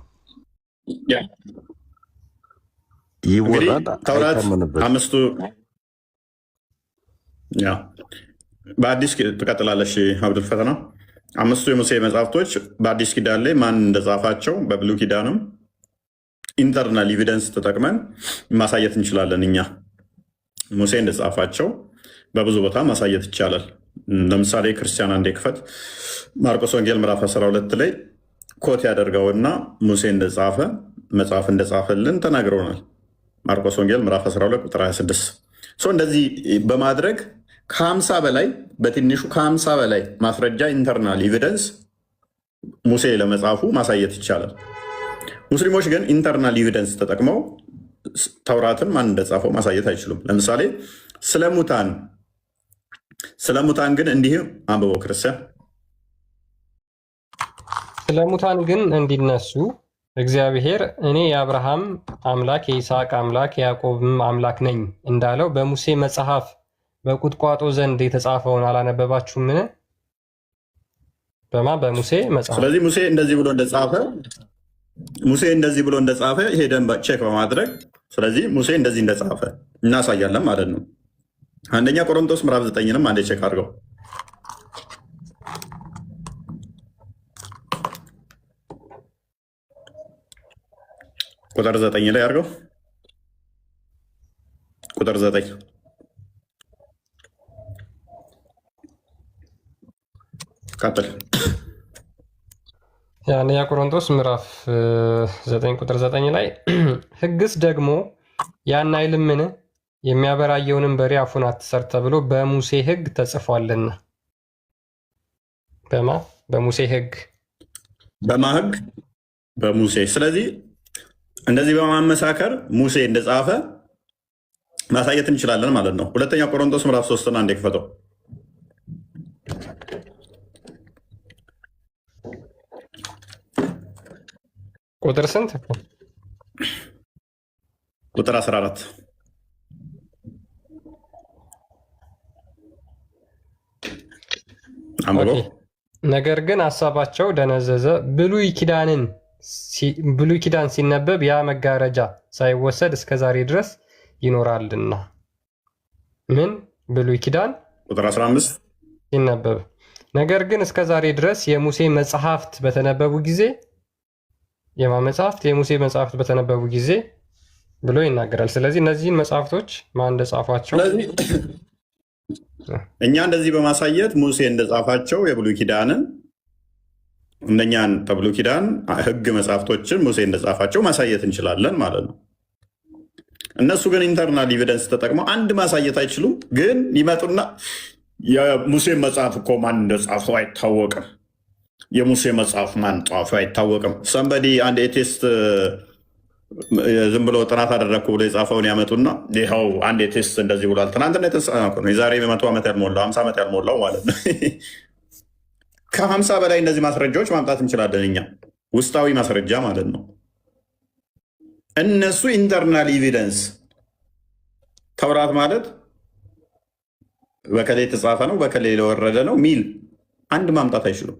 ይወራል። ተውራት አምስቱ በአዲስ ትቀጥላለሽ አብዱል ፈተና። አምስቱ የሙሴ መጽሐፍቶች በአዲስ ኪዳን ላይ ማን እንደጻፋቸው በብሉይ ኪዳንም ኢንተርናል ኤቪደንስ ተጠቅመን ማሳየት እንችላለን። እኛ ሙሴ እንደጻፋቸው በብዙ ቦታ ማሳየት ይቻላል። ለምሳሌ ክርስቲያን አንዴ ክፈት ማርቆስ ወንጌል ምዕራፍ 12 ላይ ኮት ያደርገውና ሙሴ እንደጻፈ መጽሐፍ እንደጻፈልን ተናግረውናል። ማርቆስ ወንጌል ምዕራፍ 12 ቁጥር 26። እንደዚህ በማድረግ ከ50 በላይ በትንሹ ከ50 በላይ ማስረጃ ኢንተርናል ኤቪደንስ ሙሴ ለመጻፉ ማሳየት ይቻላል። ሙስሊሞች ግን ኢንተርናል ኤቪደንስ ተጠቅመው ተውራትን ማን እንደጻፈው ማሳየት አይችሉም። ለምሳሌ ስለ ሙታን ግን እንዲህ አንብበው ክርስቲያን ስለ ሙታን ግን እንዲነሱ እግዚአብሔር እኔ የአብርሃም አምላክ የይስሐቅ አምላክ የያዕቆብም አምላክ ነኝ እንዳለው በሙሴ መጽሐፍ በቁጥቋጦ ዘንድ የተጻፈውን አላነበባችሁምን? በሙሴ መጽሐፍ። ስለዚህ ሙሴ እንደዚህ ብሎ እንደጻፈ ሄደን ቼክ በማድረግ ስለዚህ ሙሴ እንደዚህ እንደጻፈ እናሳያለን ማለት ነው። አንደኛ ቆሮንቶስ ምዕራፍ 9ንም አንዴ ቼክ አድርገው። ቁጥር 9 ላይ አድርገው። ቁጥር 9 ቀጥል። አንደኛ ቆሮንቶስ ምዕራፍ 9 ቁጥር 9 ላይ ሕግስ ደግሞ ያን አይልምን? የሚያበራየውንም በሬ አፉን አትሰር ተብሎ በሙሴ ሕግ ተጽፏልና። በሙሴ ሕግ ሕግ በሙሴ። ስለዚህ እንደዚህ በማመሳከር ሙሴ እንደጻፈ ማሳየት እንችላለን ማለት ነው። ሁለተኛ ቆሮንቶስ ምዕራፍ 3 አንዴ ክፈተው። ቁጥር ስንት? ቁጥር 14 ነገር ግን ሀሳባቸው ደነዘዘ፣ ብሉይ ኪዳን ሲነበብ ያ መጋረጃ ሳይወሰድ እስከ ዛሬ ድረስ ይኖራልና። ምን ብሉይ ኪዳን ቁጥር 15 ሲነበብ፣ ነገር ግን እስከ ዛሬ ድረስ የሙሴ መጽሐፍት በተነበቡ ጊዜ የሙሴ መጽሐፍት በተነበቡ ጊዜ ብሎ ይናገራል። ስለዚህ እነዚህን መጽሐፍቶች ማን እንደጻፏቸው እኛ እንደዚህ በማሳየት ሙሴ እንደጻፋቸው የብሉይ ኪዳንን እነኛን በብሉይ ኪዳን ሕግ መጽሐፍቶችን ሙሴ እንደጻፋቸው ማሳየት እንችላለን ማለት ነው። እነሱ ግን ኢንተርናል ኤቪደንስ ተጠቅመው አንድ ማሳየት አይችሉም። ግን ይመጡና የሙሴ መጽሐፍ እኮ ማን እንደጻፈው አይታወቅም፣ የሙሴ መጽሐፍ ማን ጻፈው አይታወቅም። ሰንበዲ አንድ ኤቴስት ዝም ብሎ ጥናት አደረግኩ ብሎ የጻፈውን ያመጡና ይኸው አንድ ኤቴስት እንደዚህ ብሏል። ትናንትና የተጻፈ ነው፣ የዛሬ 100 ዓመት ያልሞላው 50 ዓመት ያልሞላው ማለት ነው። ከ50 በላይ እነዚህ ማስረጃዎች ማምጣት እንችላለን እኛ፣ ውስጣዊ ማስረጃ ማለት ነው። እነሱ ኢንተርናል ኤቪደንስ ተውራት ማለት በከሌ የተጻፈ ነው በከሌ የወረደ ነው ሚል አንድ ማምጣት አይችሉም።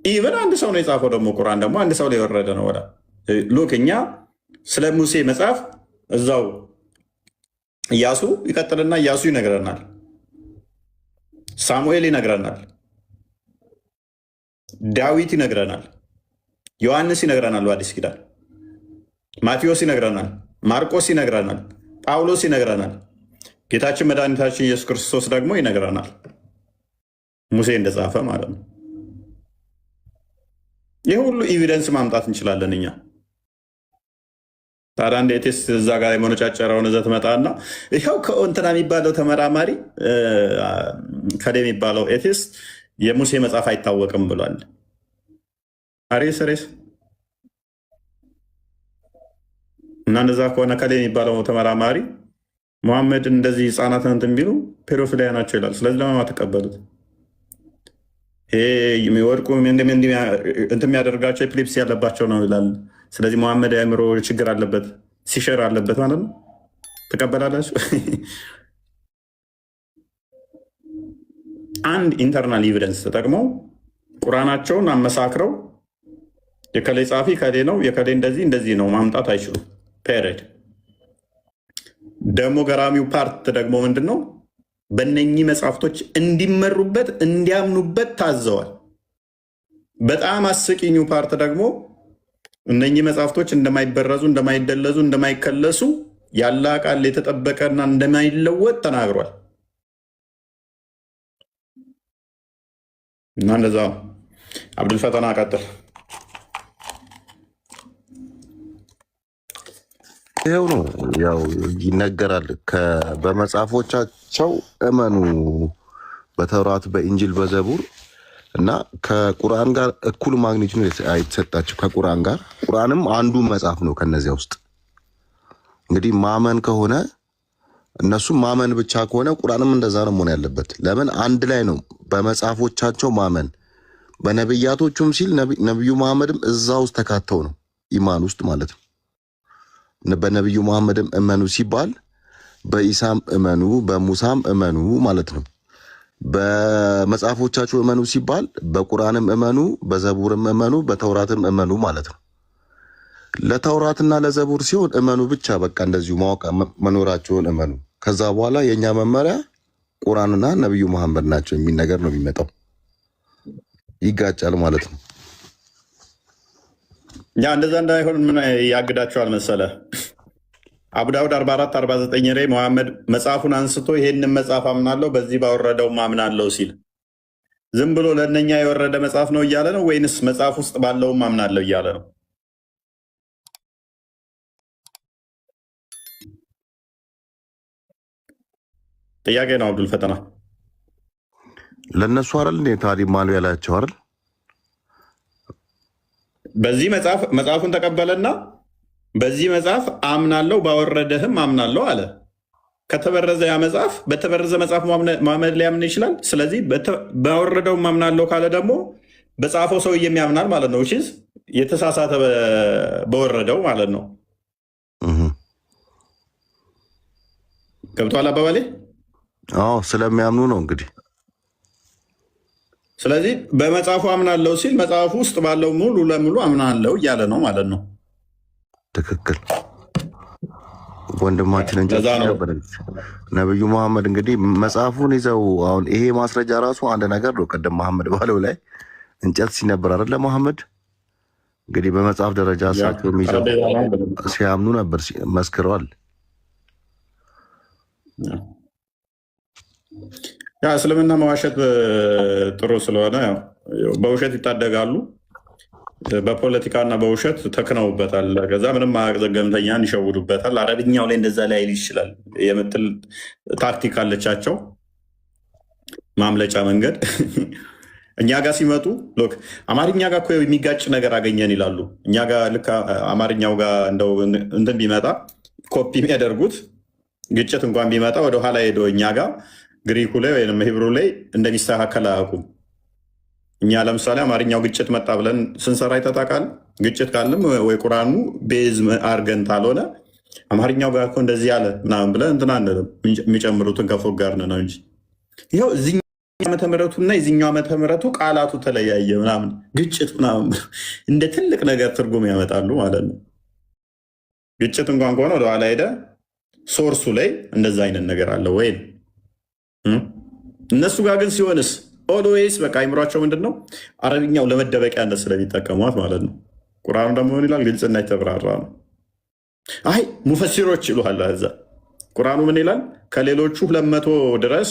ኢቨን አንድ ሰው ነው የጻፈው፣ ደግሞ ቁርአን ደግሞ አንድ ሰው ላይ የወረደ ነው። ወዳ ሉክ እኛ ስለ ሙሴ መጽሐፍ እዛው ኢያሱ ይቀጥልና ኢያሱ ይነግረናል፣ ሳሙኤል ይነግረናል፣ ዳዊት ይነግረናል፣ ዮሐንስ ይነግረናል፣ በአዲስ ኪዳን ማቴዎስ ይነግረናል፣ ማርቆስ ይነግረናል፣ ጳውሎስ ይነግረናል፣ ጌታችን መድኃኒታችን ኢየሱስ ክርስቶስ ደግሞ ይነግረናል ሙሴ እንደጻፈ ማለት ነው። ይህ ሁሉ ኤቪደንስ ማምጣት እንችላለን እኛ። ታዲያ አንድ ኤቴስት እዛ ጋር የመነጫጨረውን እዛ ትመጣና ይኸው ከእንትና የሚባለው ተመራማሪ ከደ የሚባለው ኤቴስት የሙሴ መጽሐፍ አይታወቅም ብሏል። አሬስ እና እንደዛ ከሆነ ከደ የሚባለው ተመራማሪ ሙሐመድን እንደዚህ ህፃናትን እንትን ቢሉ ፔዶፊሊያ ናቸው ይላል። ስለዚህ ለማማ ተቀበሉት። የሚወድቁ እንትን የሚያደርጋቸው ኤፒሌፕሲ ያለባቸው ነው ይላል። ስለዚህ መሐመድ የአእምሮ ችግር አለበት ሲሸር አለበት ማለት ነው። ትቀበላላችሁ? አንድ ኢንተርናል ኤቪደንስ ተጠቅመው ቁርአናቸውን አመሳክረው የከሌ ጻፊ ከሌ ነው የከሌ እንደዚህ ነው ማምጣት አይችሉም። ፔሬድ ደግሞ ገራሚው ፓርት ደግሞ ምንድን ነው? በእነኚህ መጽሐፍቶች እንዲመሩበት እንዲያምኑበት ታዘዋል። በጣም አስቂኙ ፓርት ደግሞ እነኚህ መጽሐፍቶች እንደማይበረዙ፣ እንደማይደለዙ፣ እንደማይከለሱ ያለ ቃል የተጠበቀና እንደማይለወጥ ተናግሯል። እና እንደዛ አብዱልፈተና ቀጥል። ይኸው ነው ያው ይነገራል። በመጽሐፎቻቸው እመኑ፣ በተውራት በኢንጅል በዘቡር እና ከቁርአን ጋር እኩል ማግኘት ነው የተሰጣቸው። ከቁርአን ጋር ቁርአንም አንዱ መጽሐፍ ነው። ከነዚያ ውስጥ እንግዲህ ማመን ከሆነ እነሱም ማመን ብቻ ከሆነ ቁርአንም እንደዛ ነው መሆን ያለበት። ለምን አንድ ላይ ነው በመጽሐፎቻቸው ማመን። በነብያቶቹም ሲል ነብዩ መሐመድም እዛ ውስጥ ተካተው ነው ኢማን ውስጥ ማለት ነው። በነብዩ መሐመድም እመኑ ሲባል በኢሳም እመኑ በሙሳም እመኑ ማለት ነው። በመጽሐፎቻቸው እመኑ ሲባል በቁርአንም እመኑ በዘቡርም እመኑ በተውራትም እመኑ ማለት ነው። ለተውራትና ለዘቡር ሲሆን እመኑ ብቻ በቃ እንደዚሁ ማወቅ መኖራቸውን እመኑ። ከዛ በኋላ የኛ መመሪያ ቁርአንና ነብዩ መሐመድ ናቸው የሚል ነገር ነው የሚመጣው። ይጋጫል ማለት ነው። ያ እንደዛ እንዳይሆን ምን ያግዳቸዋል መሰለ? አቡ ዳውድ 44 49 ላይ መሐመድ መጽሐፉን አንስቶ ይሄንን መጽሐፍ አምናለሁ በዚህ ባወረደው አምናለሁ ሲል ዝም ብሎ ለእነኛ የወረደ መጽሐፍ ነው እያለ ነው ወይንስ መጽሐፍ ውስጥ ባለውም አምናለሁ እያለ ነው? ጥያቄ ነው አብዱል ፈተና። ለነሱ አይደል እንዴ ታዲያ ማሉ ያላቸው አይደል? በዚህ መጽሐፉን ተቀበለና በዚህ መጽሐፍ አምናለሁ ባወረደህም አምናለሁ አለ። ከተበረዘ ያ መጽሐፍ በተበረዘ መጽሐፍ መሐመድ ሊያምን ይችላል። ስለዚህ ባወረደውም አምናለሁ ካለ ደግሞ በጻፈው ሰው የሚያምናል ማለት ነው። እሺ የተሳሳተ በወረደው ማለት ነው። ገብቶሃል አባባሌ? አዎ ስለሚያምኑ ነው እንግዲህ። ስለዚህ በመጽሐፉ አምናለሁ ሲል መጽሐፉ ውስጥ ባለው ሙሉ ለሙሉ አምናለሁ እያለ ነው ማለት ነው። ትክክል ወንድማችን እንጂ ነብዩ መሐመድ እንግዲህ መጽሐፉን ይዘው አሁን ይሄ ማስረጃ ራሱ አንድ ነገር ነው። ቀደም መሐመድ ባለው ላይ እንጨት ሲነበር አይደለ? መሐመድ እንግዲህ በመጽሐፍ ደረጃ እሳቸው ይዘው ሲያምኑ ነበር፣ መስክረዋል። ያ እስልምና መዋሸት ጥሩ ስለሆነ በውሸት ይታደጋሉ። በፖለቲካና በውሸት ተክነውበታል። ከዛ ምንም ዘገምተኛን ይሸውዱበታል። አረብኛው ላይ እንደዛ ላይ ይችላል የምትል ታክቲክ አለቻቸው፣ ማምለጫ መንገድ። እኛ ጋር ሲመጡ ሎክ አማርኛ ጋር እኮ የሚጋጭ ነገር አገኘን ይላሉ። እኛ ጋር ልክ አማርኛው ጋር እንደው እንትን ቢመጣ ኮፒ የሚያደርጉት ግጭት እንኳን ቢመጣ ወደኋላ ሄዶ እኛ ጋር ግሪኩ ላይ ወይም ሂብሩ ላይ እንደሚስተካከል አያውቁም። እኛ ለምሳሌ አማርኛው ግጭት መጣ ብለን ስንሰራ ይተታቃል። ግጭት ካለም ወይ ቁርአኑ ቤዝ አርገን ካልሆነ አማርኛው ጋር እኮ እንደዚህ ያለ ምናምን ብለን እንትን አንልም። የሚጨምሩትን ከፎቅ ጋር ነው እንጂ ይኸው እዚህኛው ዓመተ ምሕረቱና የዚህኛው ዓመተ ምሕረቱ ቃላቱ ተለያየ ምናምን ግጭት ምናምን እንደ ትልቅ ነገር ትርጉም ያመጣሉ ማለት ነው። ግጭት እንኳን ከሆነ ወደኋላ ሄደ ሶርሱ ላይ እንደዛ አይነት ነገር አለ ወይ? እነሱ ጋር ግን ሲሆንስ ኦልዌይስ በቃ አይምሯቸው ምንድን ነው? አረብኛው ለመደበቂያነት ስለሚጠቀሟት ማለት ነው። ቁርአኑ ደግሞ ምን ይላል? ግልጽና የተብራራ ነው። አይ ሙፈሲሮች ይሉሃል። እዛ ቁርአኑ ምን ይላል? ከሌሎቹ 200 ድረስ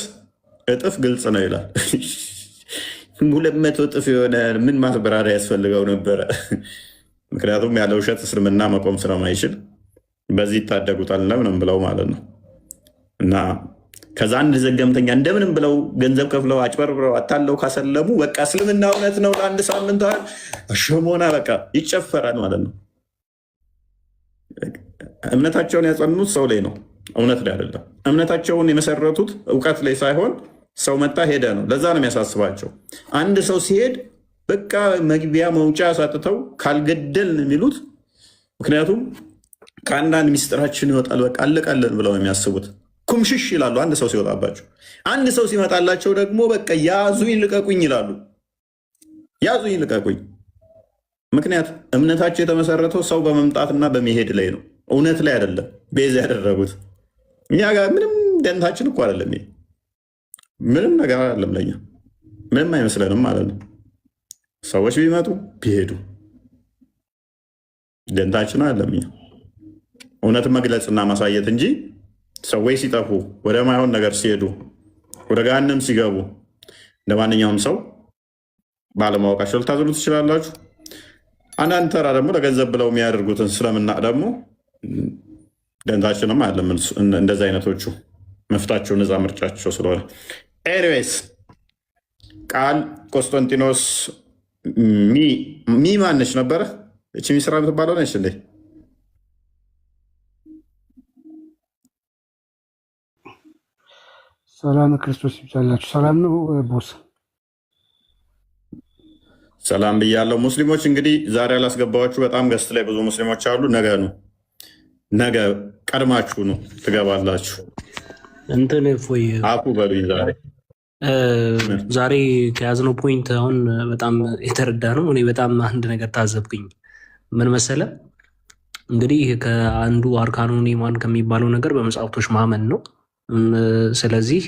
እጥፍ ግልጽ ነው ይላል። 200 እጥፍ የሆነ ምን ማስበራሪያ ያስፈልገው ነበረ? ምክንያቱም ያለ ውሸት እስልምና መቆም ስለማይችል በዚህ ይታደጉታል ለምንም ብለው ማለት ነው። እና ከዛ አንድ ዘገምተኛ እንደምንም ብለው ገንዘብ ከፍለው አጭበርብረው አታለው ካሰለሙ በቃ እስልምና እውነት ነው ለአንድ ሳምንት ሸሞና በቃ ይጨፈራል ማለት ነው። እምነታቸውን ያጸኑት ሰው ላይ ነው፣ እውነት ላይ አይደለም። እምነታቸውን የመሰረቱት እውቀት ላይ ሳይሆን ሰው መጣ ሄደ ነው። ለዛ ነው የሚያሳስባቸው። አንድ ሰው ሲሄድ በቃ መግቢያ መውጫ ሳጥተው ካልገደልን የሚሉት ምክንያቱም ከአንዳንድ ሚስጥራችን ይወጣል በቃ አለቃለን ብለው ነው የሚያስቡት። ኩምሽሽ ይላሉ አንድ ሰው ሲወጣባቸው። አንድ ሰው ሲመጣላቸው ደግሞ በቃ ያዙኝ ልቀቁኝ ይላሉ። ያዙኝ ልቀቁኝ። ምክንያት እምነታቸው የተመሰረተው ሰው በመምጣትና በመሄድ ላይ ነው፣ እውነት ላይ አይደለም። ቤዛ ያደረጉት እኛ ጋር ምንም ደንታችን እኮ አይደለም። ምንም ነገር አይደለም ለኛ፣ ምንም አይመስለንም ማለት ነው። ሰዎች ቢመጡ ቢሄዱ ደንታችን አይደለም። እውነት መግለጽና ማሳየት እንጂ ሰዎች ሲጠፉ ወደ ማይሆን ነገር ሲሄዱ ወደ ገሃነም ሲገቡ ለማንኛውም ሰው ባለማወቃቸው ልታዝኑ ትችላላችሁ። አንዳንድ ተራ ደግሞ ለገንዘብ ብለው የሚያደርጉትን ስለምናቅ ደግሞ ደንታችንም አይደለም። እንደዚ አይነቶቹ መፍታቸው ነፃ ምርጫቸው ስለሆነ ኤኒዌይስ ቃል ቆስጠንጢኖስ ሚ ማነች ነበረ? እቺ ሚስራ የምትባለው ነች እንዴ? ሰላም ክርስቶስ ይብዛላችሁ። ሰላም ነው ቦስ? ሰላም ብያለሁ። ሙስሊሞች እንግዲህ ዛሬ ያላስገባችሁ በጣም ገስት ላይ ብዙ ሙስሊሞች አሉ። ነገ ነው፣ ነገ ቀድማችሁ ነው ትገባላችሁ። እንትን ፎይ አፉ በሉኝ። ዛሬ ከያዝነው ፖይንት አሁን በጣም የተረዳ ነው። እኔ በጣም አንድ ነገር ታዘብኩኝ። ምን መሰለ እንግዲህ ከአንዱ አርካኑን ኢማን ከሚባለው ነገር በመጽሐፍቶች ማመን ነው። ስለዚህ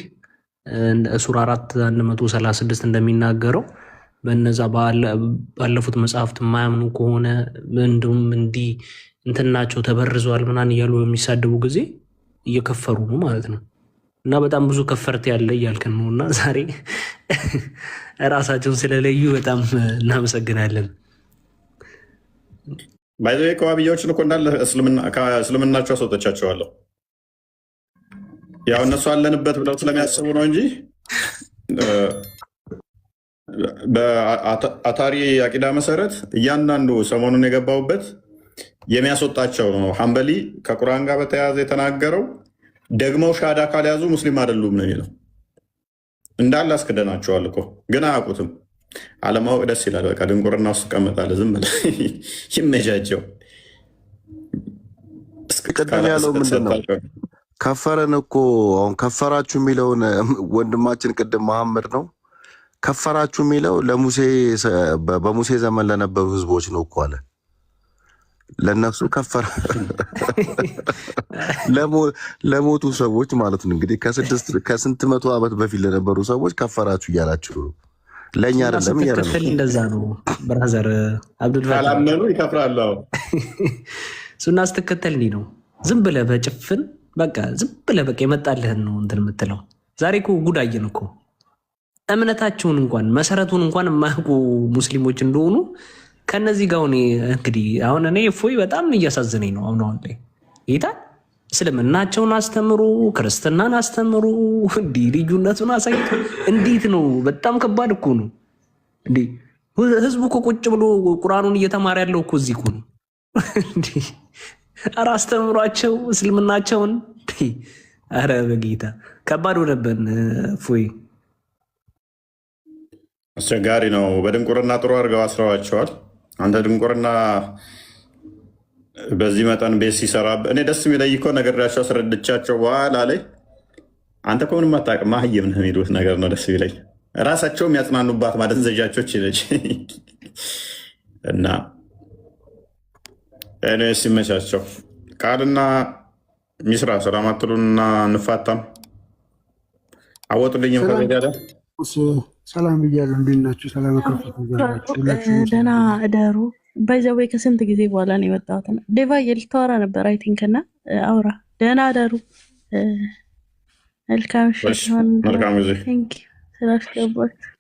ሱራ 4:136 እንደሚናገረው በነዛ ባለፉት መጽሐፍት የማያምኑ ከሆነ እንዲሁም እንዲህ እንትናቸው ተበርዘዋል ምናምን እያሉ በሚሳደቡ ጊዜ እየከፈሩ ነው ማለት ነው። እና በጣም ብዙ ከፈርት ያለ እያልከን ነው። እና ዛሬ ራሳቸውን ስለለዩ በጣም እናመሰግናለን። ባይዘ ከዋብያዎችን እኮ እንዳለ እስልምናቸው አስወጥቻቸዋለሁ። ያው እነሱ አለንበት ብለው ስለሚያስቡ ነው እንጂ በአታሪ አቂዳ መሰረት እያንዳንዱ ሰሞኑን የገባውበት የሚያስወጣቸው ነው። ሐንበሊ ከቁርአን ጋር በተያያዘ የተናገረው ደግመው ሻዳ ካልያዙ ሙስሊም አይደሉም ነው የሚለው። እንዳለ አስክደናቸዋል እኮ ግን አያውቁትም። አለማወቅ ደስ ይላል። በቃ ድንቁርና ውስጥ ቀመጣለ። ዝም ብለህ ይመጃጀው። ቅድም ያለው ምንድን ነው? ከፈረን እኮ አሁን ከፈራችሁ የሚለውን ወንድማችን ቅድም መሐመድ ነው ከፈራችሁ የሚለው በሙሴ ዘመን ለነበሩ ህዝቦች ነው እኮ አለ። ለነሱ ከፈረ ለሞቱ ሰዎች ማለት ነው። እንግዲህ ከስንት መቶ ዓመት በፊት ለነበሩ ሰዎች ከፈራችሁ እያላችሁ ነው። ለእኛ አይደለም እያለ ነው። እንደዛ ነው ብራዘር አብዱልፈታ ካላመኑ ይከፍራሉ። ሱና ስትከተል እንዲህ ነው። ዝም ብለህ በጭፍን በቃ ዝም ብለህ በቃ የመጣልህን ነው እንትን የምትለው። ዛሬ እኮ ጉዳይን እኮ እምነታቸውን እንኳን መሰረቱን እንኳን የማያውቁ ሙስሊሞች እንደሆኑ ከነዚህ ጋር እንግዲህ አሁን እኔ እፎይ በጣም እያሳዘነኝ ነው። አሁን ላይ ጌታ እስልምናቸውን አስተምሩ፣ ክርስትናን አስተምሩ፣ እንዲህ ልዩነቱን አሳይቶ እንዴት ነው? በጣም ከባድ እኮ ነው። እንዲህ ህዝቡ እኮ ቁጭ ብሎ ቁርአኑን እየተማረ ያለው እኮ እዚህ እኮ ነው። ኧረ አስተምሯቸው እስልምናቸውን። ኧረ በጌታ ከባድ ሆነብን እፎይ። አስቸጋሪ ነው። በድንቁርና ጥሩ አድርገው አስረዋቸዋል። አንተ ድንቁርና በዚህ መጠን ቤት ሲሰራ እኔ ደስ የሚለይ እኮ ነገራቸው አስረድቻቸው በኋላ ላይ አንተ እኮ ምንም አታውቅም መሀይም ነህ የሚሉት ነገር ነው ደስ የሚለኝ። ራሳቸው የሚያጽናኑባት ማደንዘዣቾች ነች። እና እኔ ሲመቻቸው ቃልና ሚስራ ሰላም አትሉንና እንፋታም አወጡልኝም ከቤት ሰላም ብያለሁ። እንዴት ናችሁ? ሰላም ደህና እደሩ። ባይዘዌ ከስንት ጊዜ በኋላ ነው የመጣሁት። ዴቫ ልታወራ ነበር አይ ቲንክ እና አውራ። ደህና እደሩ። መልካም ጊዜ ስላስገባችሁ